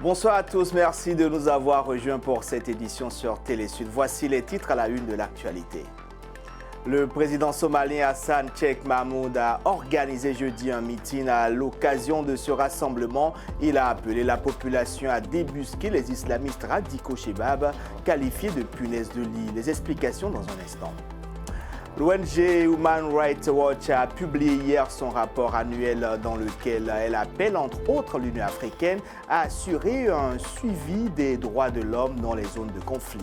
Bonsoir à tous, merci de nous avoir rejoints pour cette édition sur Télésud. Voici les titres à la une de l'actualité. Le président somalien Hassan Sheikh Mahmoud a organisé jeudi un meeting à l'occasion de ce rassemblement. Il a appelé la population à débusquer les islamistes radicaux Shebab, qualifiés de punaises de lit. Les explications dans un instant. L'ONG Human Rights Watch a publié hier son rapport annuel dans lequel elle appelle entre autres l'Union africaine à assurer un suivi des droits de l'homme dans les zones de conflit.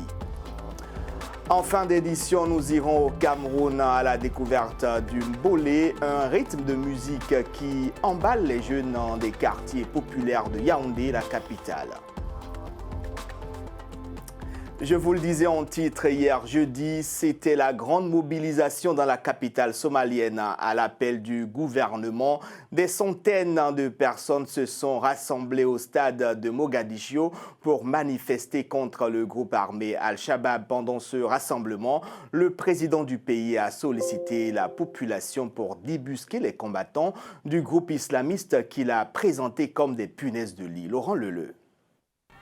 En fin d'édition, nous irons au Cameroun à la découverte d'une bolé, un rythme de musique qui emballe les jeunes des quartiers populaires de Yaoundé, la capitale. Je vous le disais en titre hier jeudi, c'était la grande mobilisation dans la capitale somalienne à l'appel du gouvernement. Des centaines de personnes se sont rassemblées au stade de Mogadiscio pour manifester contre le groupe armé Al-Shabaab. Pendant ce rassemblement, le président du pays a sollicité la population pour débusquer les combattants du groupe islamiste qu'il a présenté comme des punaises de lit. Laurent Leleu.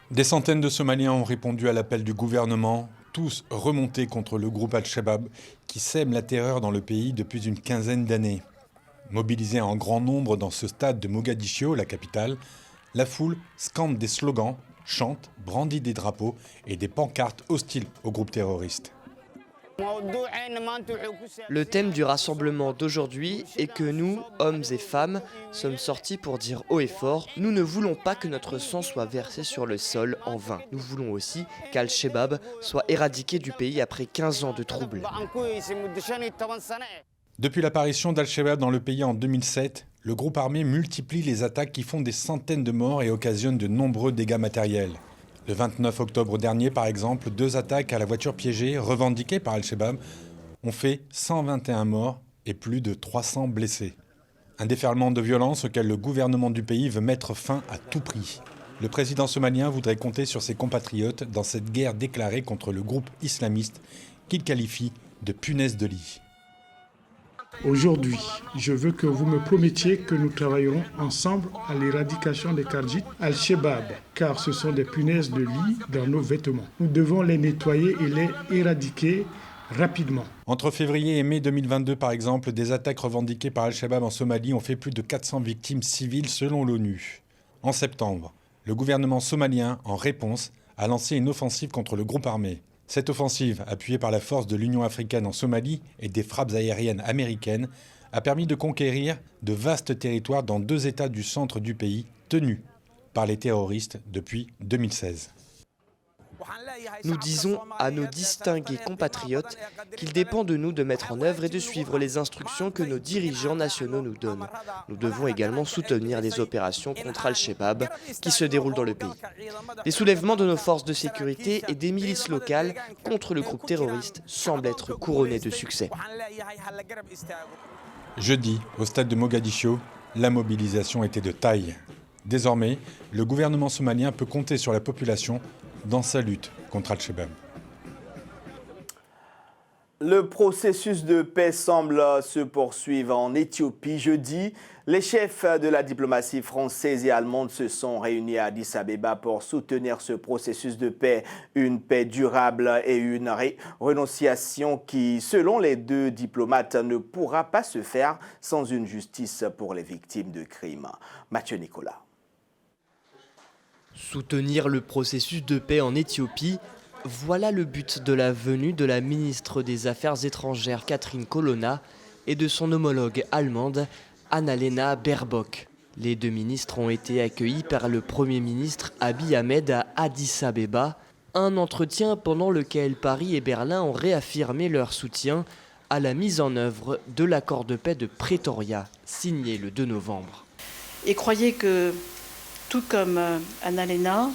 Des centaines de Somaliens ont répondu à l'appel du gouvernement, tous remontés contre le groupe Al-Shabaab qui sème la terreur dans le pays depuis une quinzaine d'années. Mobilisés en grand nombre dans ce stade de Mogadiscio, la capitale, la foule scande des slogans, chante, brandit des drapeaux et des pancartes hostiles au groupe terroriste. Le thème du rassemblement d'aujourd'hui est que nous, hommes et femmes, sommes sortis pour dire haut et fort, nous ne voulons pas que notre sang soit versé sur le sol en vain. Nous voulons aussi qu'Al-Shabaab soit éradiqué du pays après 15 ans de troubles. Depuis l'apparition d'Al-Shabaab dans le pays en 2007, le groupe armé multiplie les attaques qui font des centaines de morts et occasionnent de nombreux dégâts matériels. Le 29 octobre dernier, par exemple, 2 attaques à la voiture piégée, revendiquées par Al-Shabaab, ont fait 121 morts et plus de 300 blessés. Un déferlement de violence auquel le gouvernement du pays veut mettre fin à tout prix. Le président somalien voudrait compter sur ses compatriotes dans cette guerre déclarée contre le groupe islamiste qu'il qualifie de punaise de lit. Aujourd'hui, je veux que vous me promettiez que nous travaillerons ensemble à l'éradication des Kharjites Al-Shabaab, car ce sont des punaises de lit dans nos vêtements. Nous devons les nettoyer et les éradiquer rapidement. Entre février et mai 2022, par exemple, des attaques revendiquées par Al-Shabaab en Somalie ont fait plus de 400 victimes civiles selon l'ONU. En septembre, le gouvernement somalien, en réponse, a lancé une offensive contre le groupe armé. Cette offensive, appuyée par la force de l'Union africaine en Somalie et des frappes aériennes américaines, a permis de conquérir de vastes territoires dans 2 États du centre du pays, tenus par les terroristes depuis 2016. Nous disons à nos distingués compatriotes qu'il dépend de nous de mettre en œuvre et de suivre les instructions que nos dirigeants nationaux nous donnent. Nous devons également soutenir les opérations contre Al-Shabaab qui se déroulent dans le pays. Les soulèvements de nos forces de sécurité et des milices locales contre le groupe terroriste semblent être couronnés de succès. Jeudi, au stade de Mogadiscio, la mobilisation était de taille. Désormais, le gouvernement somalien peut compter sur la population dans sa lutte contre Al-Shabaab. Le processus de paix semble se poursuivre en Éthiopie. Jeudi, les chefs de la diplomatie française et allemande se sont réunis à Addis Abeba pour soutenir ce processus de paix, une paix durable et une renonciation qui, selon les 2 diplomates, ne pourra pas se faire sans une justice pour les victimes de crimes. Mathieu Nicolas. Soutenir le processus de paix en Éthiopie, voilà le but de la venue de la ministre des Affaires étrangères Catherine Colonna et de son homologue allemande Annalena Baerbock. Les 2 ministres ont été accueillis par le Premier ministre Abiy Ahmed à Addis Abeba, un entretien pendant lequel Paris et Berlin ont réaffirmé leur soutien à la mise en œuvre de l'accord de paix de Pretoria, signé le 2 novembre. Et croyez que, tout comme Annalena,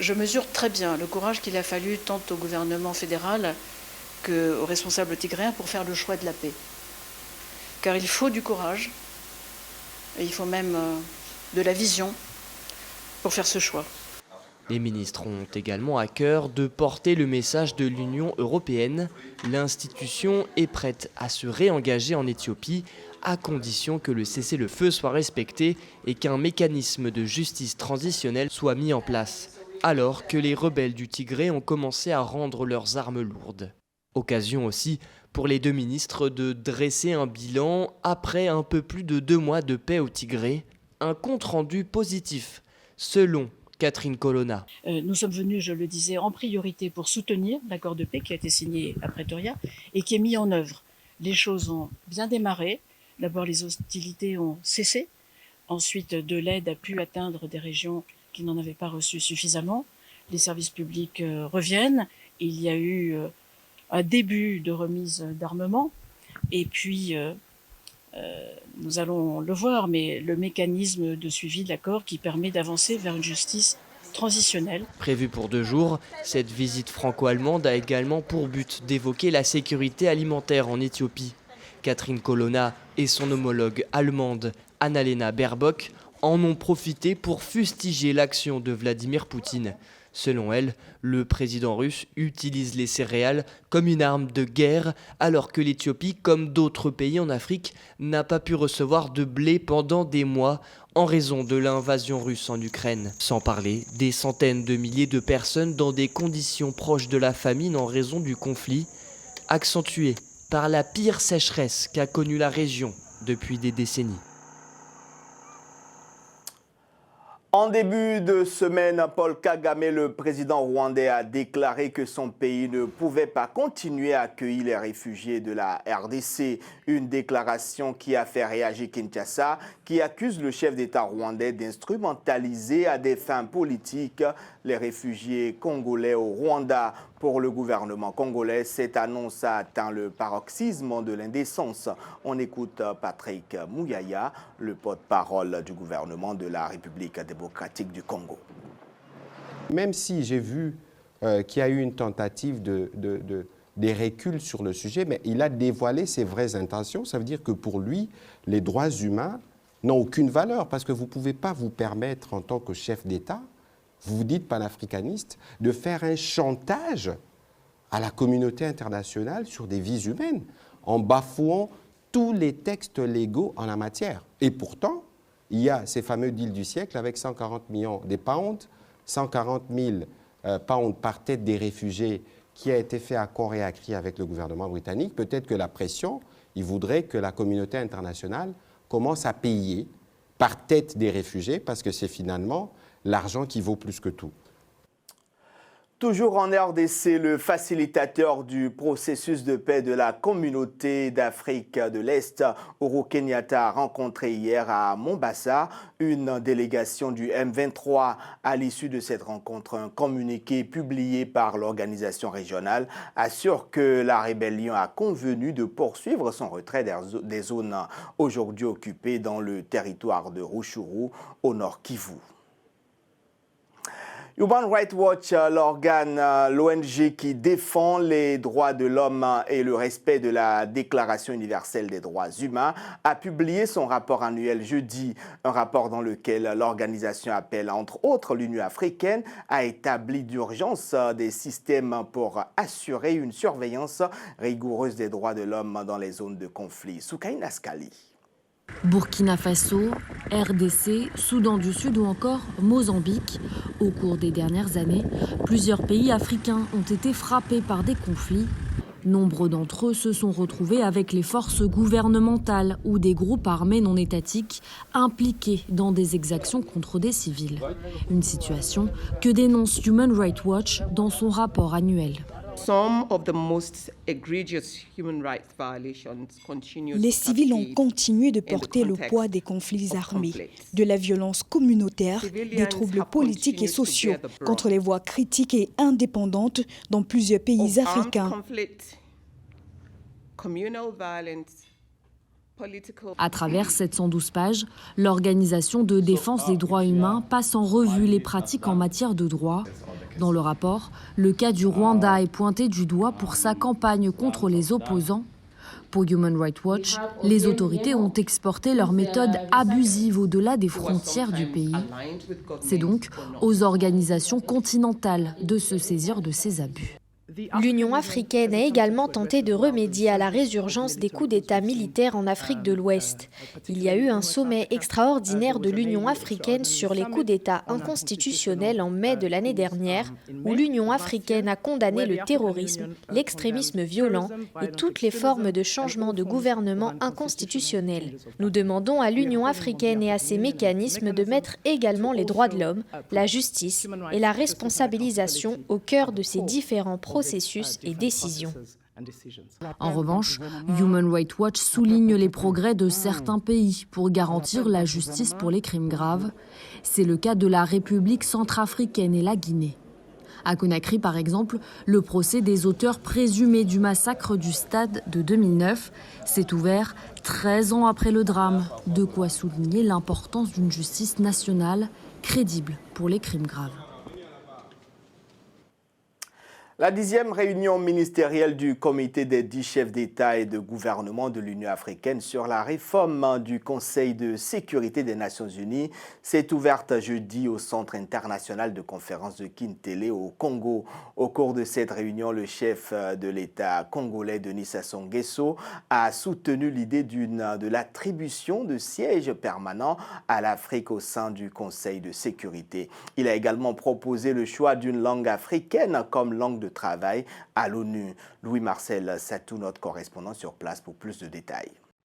je mesure très bien le courage qu'il a fallu tant au gouvernement fédéral qu'aux responsables tigréens pour faire le choix de la paix. Car il faut du courage, et il faut même de la vision pour faire ce choix. Les ministres ont également à cœur de porter le message de l'Union européenne. L'institution est prête à se réengager en Éthiopie à condition que le cessez-le-feu soit respecté et qu'un mécanisme de justice transitionnelle soit mis en place, alors que les rebelles du Tigré ont commencé à rendre leurs armes lourdes. Occasion aussi pour les deux ministres de dresser un bilan après un peu plus de 2 mois de paix au Tigré, un compte-rendu positif, selon Catherine Colonna. Nous sommes venus, je le disais, en priorité pour soutenir l'accord de paix qui a été signé à Pretoria et qui est mis en œuvre. Les choses ont bien démarré. D'abord, les hostilités ont cessé. Ensuite, de l'aide a pu atteindre des régions qui n'en avaient pas reçu suffisamment. Les services publics reviennent. Il y a eu un début de remise d'armement. Et puis, nous allons le voir, mais le mécanisme de suivi de l'accord qui permet d'avancer vers une justice transitionnelle. Prévue pour 2 jours, cette visite franco-allemande a également pour but d'évoquer la sécurité alimentaire en Éthiopie. Catherine Colonna et son homologue allemande Annalena Baerbock en ont profité pour fustiger l'action de Vladimir Poutine. Selon elle, le président russe utilise les céréales comme une arme de guerre alors que l'Éthiopie, comme d'autres pays en Afrique, n'a pas pu recevoir de blé pendant des mois en raison de l'invasion russe en Ukraine. Sans parler des centaines de milliers de personnes dans des conditions proches de la famine en raison du conflit, accentuées par la pire sécheresse qu'a connue la région depuis des décennies. En début de semaine, Paul Kagame, le président rwandais, a déclaré que son pays ne pouvait pas continuer à accueillir les réfugiés de la RDC. Une déclaration qui a fait réagir Kinshasa, qui accuse le chef d'État rwandais d'instrumentaliser à des fins politiques les réfugiés congolais au Rwanda. Pour le gouvernement congolais, cette annonce a atteint le paroxysme de l'indécence. On écoute Patrick Muyaya, le porte-parole du gouvernement de la République démocratique du Congo. Même si j'ai vu qu'il y a eu une tentative des reculs sur le sujet, mais il a dévoilé ses vraies intentions. Ça veut dire que pour lui, les droits humains n'ont aucune valeur parce que vous ne pouvez pas vous permettre en tant que chef d'État, vous vous dites panafricaniste, de faire un chantage à la communauté internationale sur des vies humaines en bafouant tous les textes légaux en la matière. Et pourtant, il y a ces fameux deals du siècle avec 140 millions de pounds, 140 000 pounds par tête des réfugiés qui a été fait à corps et à cri avec le gouvernement britannique. Peut-être que la pression, il voudrait que la communauté internationale commence à payer par tête des réfugiés parce que c'est finalement l'argent qui vaut plus que tout. Toujours en RDC, le facilitateur du processus de paix de la communauté d'Afrique de l'Est, Uhuru Kenyatta, a rencontré hier à Mombasa une délégation du M23. À l'issue de cette rencontre, un communiqué publié par l'organisation régionale assure que la rébellion a convenu de poursuivre son retrait des zones aujourd'hui occupées dans le territoire de Rutshuru, au nord Kivu. Human Rights Watch, l'organe, l'ONG qui défend les droits de l'homme et le respect de la Déclaration universelle des droits humains, a publié son rapport annuel jeudi. Un rapport dans lequel l'organisation appelle, entre autres, l'Union africaine à établir d'urgence des systèmes pour assurer une surveillance rigoureuse des droits de l'homme dans les zones de conflit. Soukaina Askali. Burkina Faso, RDC, Soudan du Sud ou encore Mozambique. Au cours des dernières années, plusieurs pays africains ont été frappés par des conflits. Nombre d'entre eux se sont retrouvés avec les forces gouvernementales ou des groupes armés non étatiques impliqués dans des exactions contre des civils. Une situation que dénonce Human Rights Watch dans son rapport annuel. Les civils ont continué de porter le poids des conflits armés, de la violence communautaire, des troubles politiques et sociaux contre les voix critiques et indépendantes dans plusieurs pays africains. À travers 712 pages, l'Organisation de défense des droits humains passe en revue les pratiques en matière de droit. Dans le rapport, le cas du Rwanda est pointé du doigt pour sa campagne contre les opposants. Pour Human Rights Watch, les autorités ont exporté leurs méthodes abusives au-delà des frontières du pays. C'est donc aux organisations continentales de se saisir de ces abus. L'Union africaine a également tenté de remédier à la résurgence des coups d'État militaires en Afrique de l'Ouest. Il y a eu un sommet extraordinaire de l'Union africaine sur les coups d'État inconstitutionnels en mai de l'année dernière, où l'Union africaine a condamné le terrorisme, l'extrémisme violent et toutes les formes de changement de gouvernement inconstitutionnel. Nous demandons à l'Union africaine et à ses mécanismes de mettre également les droits de l'homme, la justice et la responsabilisation au cœur de ces différents processus et décisions. En revanche, Human Rights Watch souligne les progrès de certains pays pour garantir la justice pour les crimes graves. C'est le cas de la République centrafricaine et la Guinée. À Conakry, par exemple, le procès des auteurs présumés du massacre du Stade de 2009 s'est ouvert 13 ans après le drame, de quoi souligner l'importance d'une justice nationale crédible pour les crimes graves. La 10e réunion ministérielle du comité des 10 chefs d'État et de gouvernement de l'Union africaine sur la réforme du Conseil de sécurité des Nations unies s'est ouverte jeudi au Centre international de conférence de Kintélé au Congo. Au cours de cette réunion, le chef de l'État congolais, Denis Sassou Nguesso, a soutenu l'idée de l'attribution de sièges permanents à l'Afrique au sein du Conseil de sécurité. Il a également proposé le choix d'une langue africaine comme langue de travail à l'ONU. Louis-Marcel Satou, notre correspondant sur place pour plus de détails.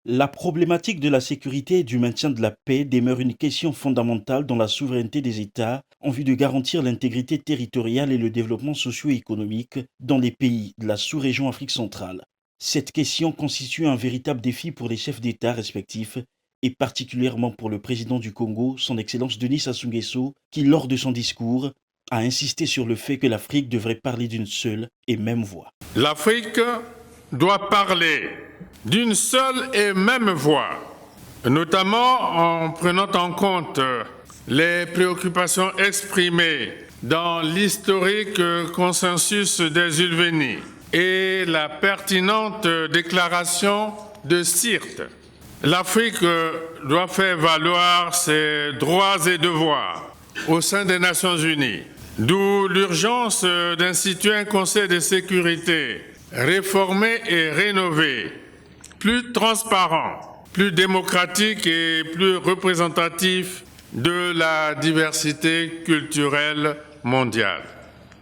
La problématique de la sécurité et du maintien de la paix demeure une question fondamentale dans la souveraineté des États en vue de garantir l'intégrité territoriale et le développement socio-économique dans les pays de la sous-région Afrique centrale. Cette question constitue un véritable défi pour les chefs d'État respectifs et particulièrement pour le président du Congo, son Excellence Denis Sassou Nguesso, qui, lors de son discours, a insisté sur le fait que l'Afrique devrait parler d'une seule et même voix. L'Afrique doit parler d'une seule et même voix, notamment en prenant en compte les préoccupations exprimées dans l'historique consensus des Ulvénies et la pertinente déclaration de Sirte. L'Afrique doit faire valoir ses droits et devoirs au sein des Nations Unies. D'où l'urgence d'instituer un Conseil de sécurité réformé et rénové, plus transparent, plus démocratique et plus représentatif de la diversité culturelle mondiale.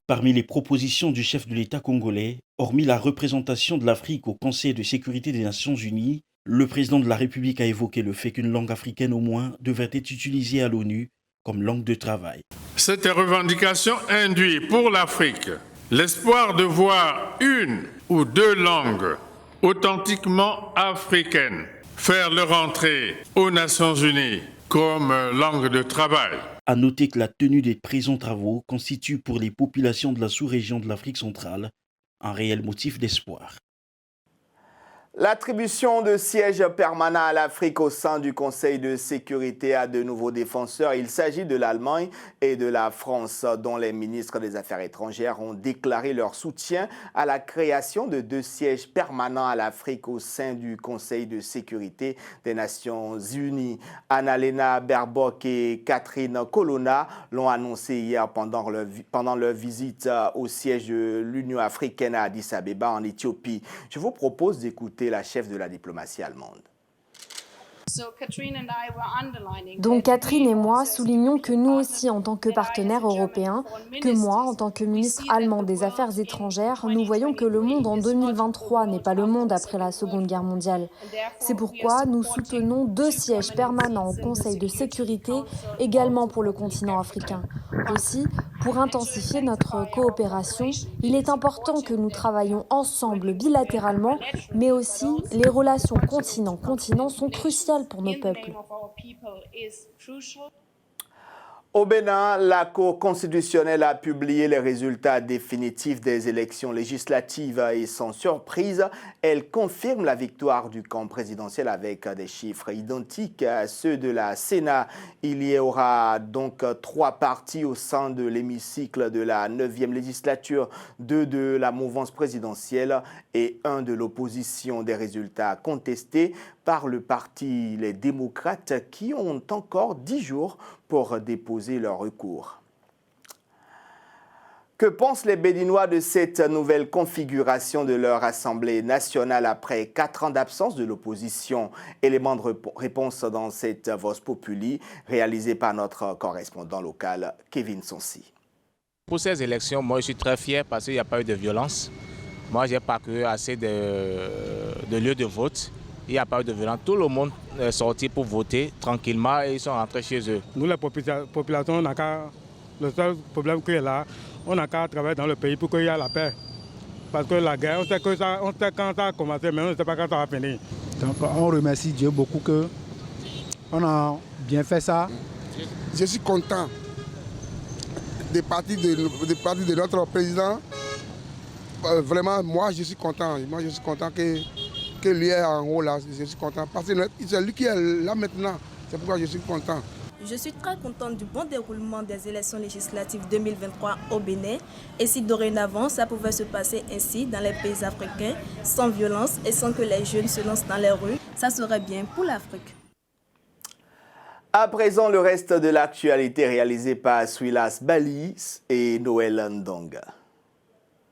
Parmi les propositions du chef de l'État congolais, hormis la représentation de l'Afrique au Conseil de sécurité des Nations Unies, le président de la République a évoqué le fait qu'une langue africaine au moins devrait être utilisée à l'ONU comme langue de travail. Cette revendication induit pour l'Afrique l'espoir de voir une ou deux langues authentiquement africaines faire leur entrée aux Nations Unies comme langue de travail. À noter que la tenue des présents travaux constitue pour les populations de la sous-région de l'Afrique centrale un réel motif d'espoir. L'attribution de sièges permanents à l'Afrique au sein du Conseil de sécurité a de nouveaux défenseurs. Il s'agit de l'Allemagne et de la France, dont les ministres des Affaires étrangères ont déclaré leur soutien à la création de 2 sièges permanents à l'Afrique au sein du Conseil de sécurité des Nations Unies. Annalena Baerbock et Catherine Colonna l'ont annoncé hier pendant leur visite au siège de l'Union africaine à Addis Abeba en Éthiopie. Je vous propose d'écouter la chef de la diplomatie allemande. Donc Catherine et moi soulignons que nous aussi, en tant que partenaires européens, que moi, en tant que ministre allemand des Affaires étrangères, nous voyons que le monde en 2023 n'est pas le monde après la Seconde Guerre mondiale. C'est pourquoi nous soutenons 2 sièges permanents au Conseil de sécurité, également pour le continent africain. Aussi, pour intensifier notre coopération, il est important que nous travaillions ensemble bilatéralement, mais aussi les relations continent-continent sont cruciales pour nos peuples. Au Bénin, la Cour constitutionnelle a publié les résultats définitifs des élections législatives et sans surprise, elle confirme la victoire du camp présidentiel avec des chiffres identiques à ceux de la Sénat. Il y aura donc 3 partis au sein de l'hémicycle de la 9e législature, 2 de la mouvance présidentielle et 1 de l'opposition. Des résultats contestés par le parti Les Démocrates qui ont encore 10 jours pour déposer leur recours. Que pensent les Béninois de cette nouvelle configuration de leur Assemblée nationale après 4 ans d'absence de l'opposition? Élément de réponse dans cette Vox Populi réalisée par notre correspondant local, Kevin Sonsi. Pour ces élections, moi je suis très fier parce qu'il n'y a pas eu de violence. Moi j'ai parcouru assez de lieux de vote. Il n'y a pas eu de violence. Tout le monde est sorti pour voter tranquillement et ils sont rentrés chez eux. Nous, la population, on n'a qu'à... Le seul problème qu'il y a là, on n'a qu'à travailler dans le pays pour qu'il y ait la paix. Parce que la guerre, on sait quand ça a commencé, mais on ne sait pas quand ça va finir. Donc on remercie Dieu beaucoup qu'on a bien fait ça. Je suis content des partis de notre président. Vraiment, moi je suis content. Moi je suis content que lui est en haut là. Je suis content parce que c'est lui qui est là maintenant. C'est pourquoi je suis content. Je suis très contente du bon déroulement des élections législatives 2023 au Bénin. Et si dorénavant, ça pouvait se passer ainsi dans les pays africains, sans violence et sans que les jeunes se lancent dans les rues, ça serait bien pour l'Afrique. À présent, le reste de l'actualité réalisée par Swilas Balis et Noël Ndonga.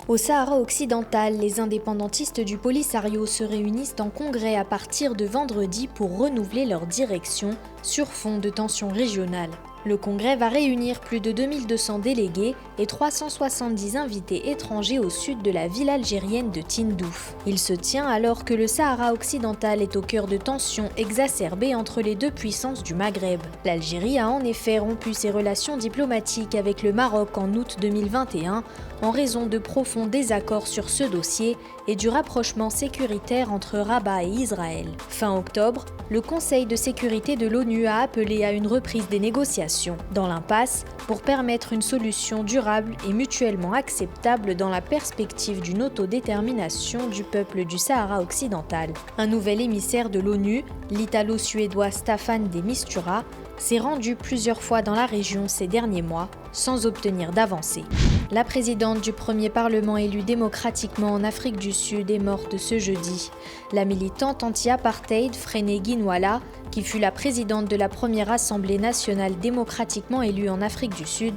Au Sahara occidental, les indépendantistes du Polisario se réunissent en congrès à partir de vendredi pour renouveler leur direction sur fond de tensions régionales. Le congrès va réunir plus de 2200 délégués et 370 invités étrangers au sud de la ville algérienne de Tindouf. Il se tient alors que le Sahara occidental est au cœur de tensions exacerbées entre les deux puissances du Maghreb. L'Algérie a en effet rompu ses relations diplomatiques avec le Maroc en août 2021 en raison de profonds désaccords sur ce dossier et du rapprochement sécuritaire entre Rabat et Israël. Fin octobre, le Conseil de sécurité de l'ONU a appelé à une reprise des négociations, dans l'impasse, pour permettre une solution durable et mutuellement acceptable dans la perspective d'une autodétermination du peuple du Sahara occidental. Un nouvel émissaire de l'ONU, l'italo-suédois Staffan de Mistura, s'est rendu plusieurs fois dans la région ces derniers mois, sans obtenir d'avancée. La présidente du premier parlement élu démocratiquement en Afrique du Sud est morte ce jeudi. La militante anti-apartheid Frene Ginwala, qui fut la présidente de la première Assemblée nationale démocratiquement élue en Afrique du Sud,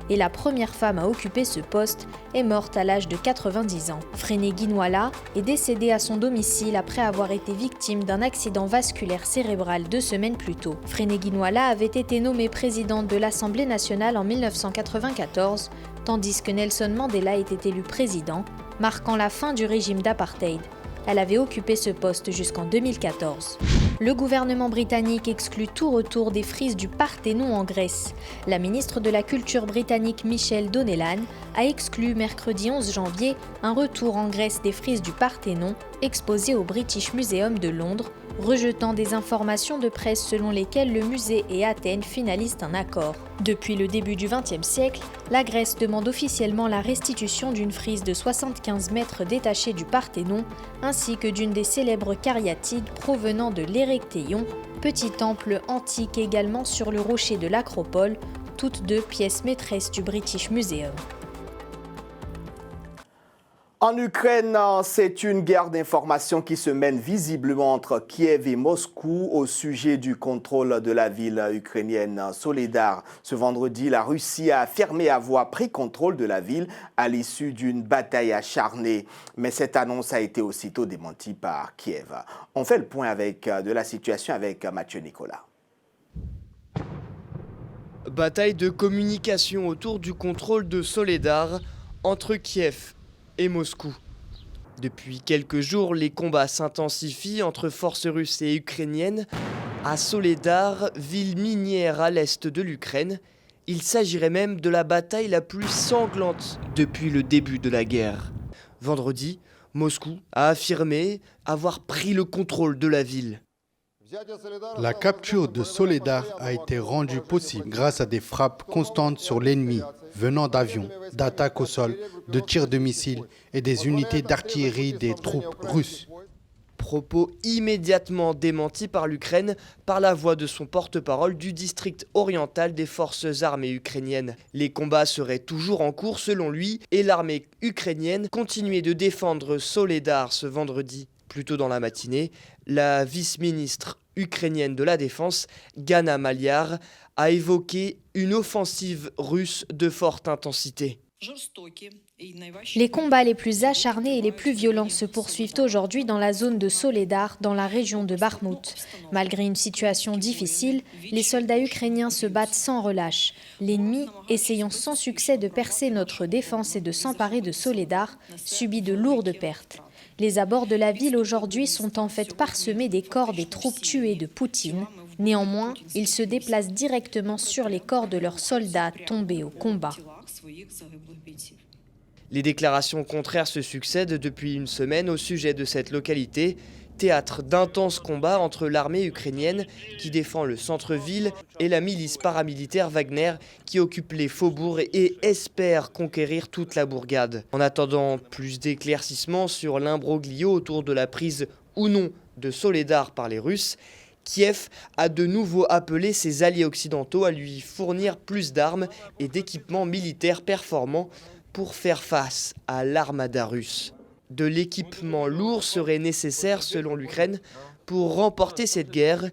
et la première femme à occuper ce poste, est morte à l'âge de 90 ans. Frene Ginwala est décédée à son domicile après avoir été victime d'un accident vasculaire cérébral 2 semaines plus tôt. Frene Ginwala avait été nommée présidente de l'Assemblée nationale en 1994, tandis que Nelson Mandela était élu président, marquant la fin du régime d'apartheid. Elle avait occupé ce poste jusqu'en 2014. Le gouvernement britannique exclut tout retour des frises du Parthénon en Grèce. La ministre de la Culture britannique Michelle Donnellan a exclu mercredi 11 janvier un retour en Grèce des frises du Parthénon exposées au British Museum de Londres, rejetant des informations de presse selon lesquelles le musée et Athènes finalisent un accord. Depuis le début du XXe siècle, la Grèce demande officiellement la restitution d'une frise de 75 mètres détachée du Parthénon, ainsi que d'une des célèbres cariatides provenant de l'Érectéion, petit temple antique également sur le rocher de l'Acropole, toutes deux pièces maîtresses du British Museum. En Ukraine, c'est une guerre d'information qui se mène visiblement entre Kiev et Moscou au sujet du contrôle de la ville ukrainienne Soledar. Ce vendredi, la Russie a affirmé avoir pris contrôle de la ville à l'issue d'une bataille acharnée. Mais cette annonce a été aussitôt démentie par Kiev. On fait le point de la situation avec Mathieu Nicolas. Bataille de communication autour du contrôle de Soledar entre Kiev et Moscou. Depuis quelques jours, les combats s'intensifient entre forces russes et ukrainiennes à Soledar, ville minière à l'est de l'Ukraine. Il s'agirait même de la bataille la plus sanglante depuis le début de la guerre. Vendredi, Moscou a affirmé avoir pris le contrôle de la ville. La capture de Soledar a été rendue possible grâce à des frappes constantes sur l'ennemi, venant d'avions, d'attaques au sol, de tirs de missiles et des unités d'artillerie des troupes russes. Propos immédiatement démentis par l'Ukraine par la voix de son porte-parole du district oriental des forces armées ukrainiennes. Les combats seraient toujours en cours selon lui et l'armée ukrainienne continuait de défendre Soledar ce vendredi. Plus tôt dans la matinée, la vice-ministre ukrainienne de la Défense, Gana Maliar, a évoqué une offensive russe de forte intensité. Les combats les plus acharnés et les plus violents se poursuivent aujourd'hui dans la zone de Soledar, dans la région de Bakhmout. Malgré une situation difficile, les soldats ukrainiens se battent sans relâche. L'ennemi, essayant sans succès de percer notre défense et de s'emparer de Soledar, subit de lourdes pertes. Les abords de la ville aujourd'hui sont en fait parsemés des corps des troupes tuées de Poutine. Néanmoins, ils se déplacent directement sur les corps de leurs soldats tombés au combat. Les déclarations contraires se succèdent depuis une semaine au sujet de cette localité, théâtre d'intenses combats entre l'armée ukrainienne qui défend le centre-ville et la milice paramilitaire Wagner qui occupe les faubourgs et espère conquérir toute la bourgade. En attendant plus d'éclaircissements sur l'imbroglio autour de la prise ou non de Soledar par les Russes, Kiev a de nouveau appelé ses alliés occidentaux à lui fournir plus d'armes et d'équipements militaires performants pour faire face à l'armada russe. De l'équipement lourd serait nécessaire, selon l'Ukraine, pour remporter cette guerre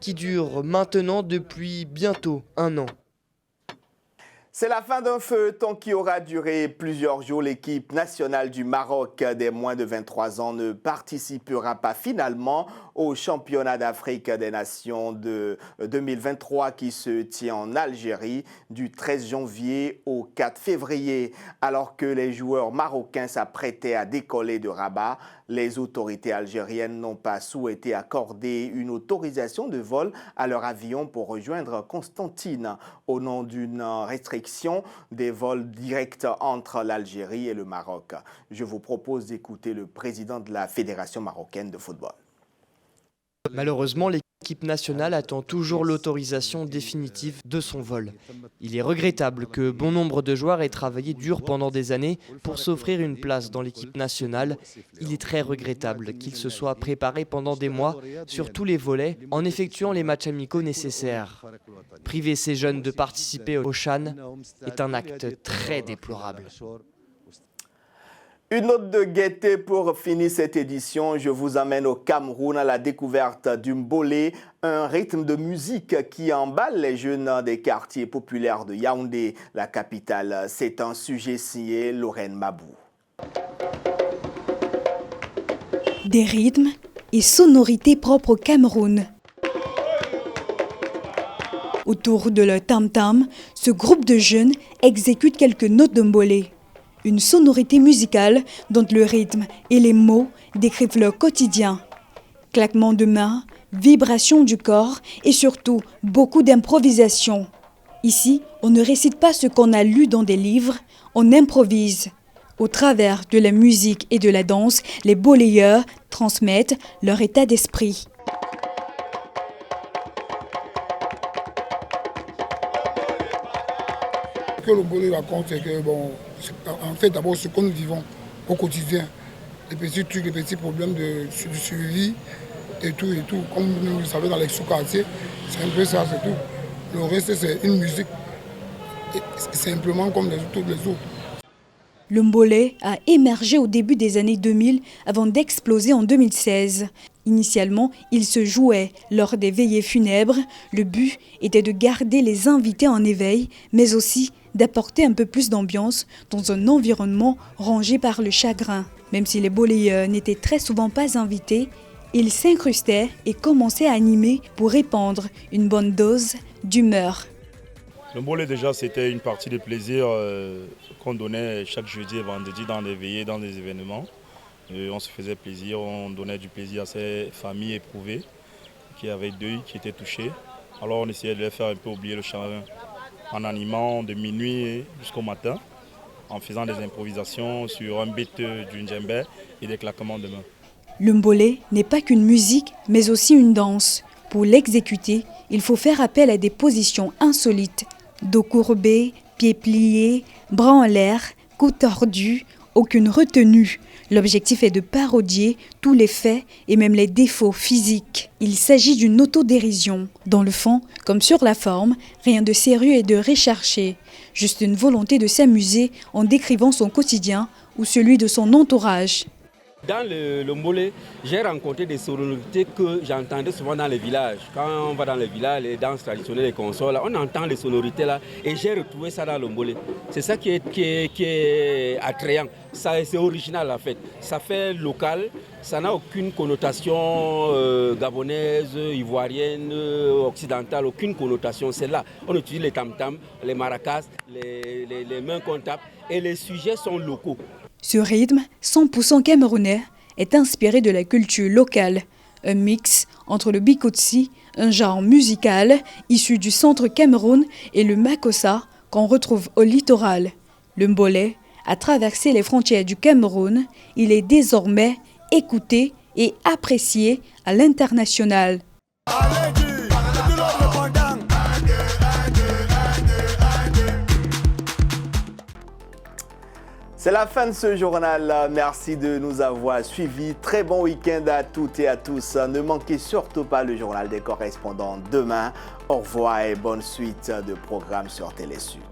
qui dure maintenant depuis bientôt 1 an. C'est la fin d'un feuilleton qui aura duré plusieurs jours. L'équipe nationale du Maroc des moins de 23 ans ne participera pas finalement au championnat d'Afrique des Nations de 2023 qui se tient en Algérie du 13 janvier au 4 février. Alors que les joueurs marocains s'apprêtaient à décoller de Rabat, les autorités algériennes n'ont pas souhaité accorder une autorisation de vol à leur avion pour rejoindre Constantine au nom d'une restriction des vols directs entre l'Algérie et le Maroc. Je vous propose d'écouter le président de la Fédération marocaine de football. Malheureusement, l'équipe nationale attend toujours l'autorisation définitive de son vol. Il est regrettable que bon nombre de joueurs aient travaillé dur pendant des années pour s'offrir une place dans l'équipe nationale. Il est très regrettable qu'ils se soient préparés pendant des mois sur tous les volets en effectuant les matchs amicaux nécessaires. Priver ces jeunes de participer au CHAN est un acte très déplorable. Une note de gaieté pour finir cette édition. Je vous emmène au Cameroun à la découverte du mbolé, un rythme de musique qui emballe les jeunes des quartiers populaires de Yaoundé, la capitale. C'est un sujet signé Lorraine Mabou. Des rythmes et sonorités propres au Cameroun. Autour de leur tam-tam, ce groupe de jeunes exécute quelques notes de mbolé. Une sonorité musicale dont le rythme et les mots décrivent leur quotidien. Claquements de mains, vibrations du corps et surtout beaucoup d'improvisation. Ici, on ne récite pas ce qu'on a lu dans des livres, on improvise. Au travers de la musique et de la danse, les boleyeurs transmettent leur état d'esprit. Ce que le bolé raconte, c'est que en fait d'abord ce que nous vivons au quotidien, les petits trucs, les petits problèmes de survie et tout. Comme vous le savez dans les sous-quartiers, c'est un peu ça, c'est tout. Le reste c'est une musique, simplement comme toutes les autres. Le mbolé a émergé au début des années 2000 avant d'exploser en 2016. Initialement, il se jouait lors des veillées funèbres. Le but était de garder les invités en éveil, mais aussi d'apporter un peu plus d'ambiance dans un environnement rongé par le chagrin. Même si les boleyeurs n'étaient très souvent pas invités, ils s'incrustaient et commençaient à animer pour répandre une bonne dose d'humeur. Le mbolé déjà c'était une partie de plaisir qu'on donnait chaque jeudi et vendredi dans les veillées, dans les événements. On se faisait plaisir, on donnait du plaisir à ces familles éprouvées qui avaient deuil, qui étaient touchées. Alors on essayait de les faire un peu oublier le chagrin en animant de minuit jusqu'au matin, en faisant des improvisations sur un beat du djembé et des claquements de mains. Le mbolé n'est pas qu'une musique, mais aussi une danse. Pour l'exécuter, il faut faire appel à des positions insolites. Dos courbé, pieds pliés, bras en l'air, cou tordu, aucune retenue. L'objectif est de parodier tous les faits et même les défauts physiques. Il s'agit d'une autodérision. Dans le fond, comme sur la forme, rien de sérieux et de recherché. Juste une volonté de s'amuser en décrivant son quotidien ou celui de son entourage. Dans le Mbolé, j'ai rencontré des sonorités que j'entendais souvent dans les villages. Quand on va dans les villages, les danses traditionnelles, les consoles, on entend les sonorités là et j'ai retrouvé ça dans le Mbolé. C'est ça qui est attrayant. C'est original en fait. Ça fait local, ça n'a aucune connotation gabonaise, ivoirienne, occidentale, aucune connotation. C'est là. On utilise les tam-tams, les maracas, les mains qu'on tape et les sujets sont locaux. Ce rythme, 100% camerounais, est inspiré de la culture locale. Un mix entre le bikotsi, un genre musical issu du centre Cameroun, et le makossa qu'on retrouve au littoral. Le mbolé a traversé les frontières du Cameroun. Il est désormais écouté et apprécié à l'international. C'est la fin de ce journal. Merci de nous avoir suivis. Très bon week-end à toutes et à tous. Ne manquez surtout pas le journal des correspondants demain. Au revoir et bonne suite de programmes sur Télé Sud.